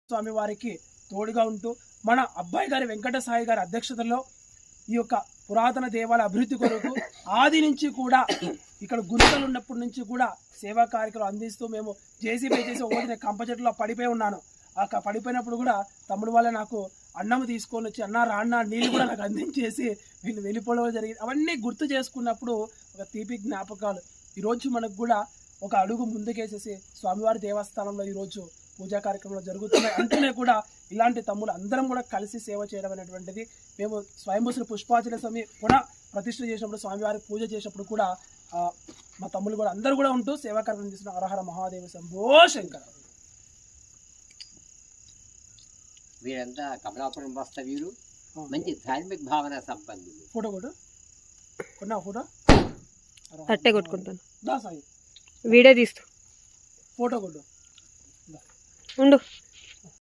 స్వామి వారికి తోడుగా ఉంటూ మన అబ్బాయి గారి వెంకట సాయి గారి అధ్యక్షతలో ఈ యొక్క పురాతన దేవాలయ అభివృద్ధి కొరకు ఆది నుంచి కూడా ఇక్కడ గుంతలు ఉన్నప్పటి నుంచి కూడా సేవా కార్యక్రమాలు అందిస్తూ మేము జేసీబీ చేసి ఒకటి కంప చెట్టులో పడిపోయి ఉన్నాను. ఆ పడిపోయినప్పుడు కూడా తమ్ముడు వాళ్ళే నాకు అన్నం తీసుకొని వచ్చి అన్న రాన్న నీళ్ళు కూడా నాకు అందించేసి వీళ్ళు వెళ్ళిపోవడం జరిగింది. అవన్నీ గుర్తు చేసుకున్నప్పుడు ఒక తీపి జ్ఞాపకాలు. ఈరోజు మనకు కూడా ఒక అడుగు ముందుకేసేసి స్వామివారి దేవస్థానంలో ఈరోజు పూజా కార్యక్రమాలు జరుగుతున్నాయి. అంటేనే కూడా ఇలాంటి తమ్ముడు అందరం కూడా కలిసి సేవ చేయడం అనేటువంటిది. మేము స్వయంభూ పుష్పాచల స్వామి పునః ప్రతిష్ఠ చేసినప్పుడు స్వామివారికి పూజ చేసినప్పుడు కూడా మా తమ్ముళ్ళు కూడా అందరూ కూడా ఉంటూ సేవా కార్యక్రమం చేసిన హరహర మహాదేవ శంభో శంకర. వీరంతా కమలాపురం వాస్తవ్యులు, మంచి ధార్మిక భావన సంపన్నులు. ఫోటో కూడా కొన్నా ఫోటో అట్టే కొట్టుకుంటాను. దా సాయి వీడియో తీస్తూ ఫోటో కొట్టు ఉండు.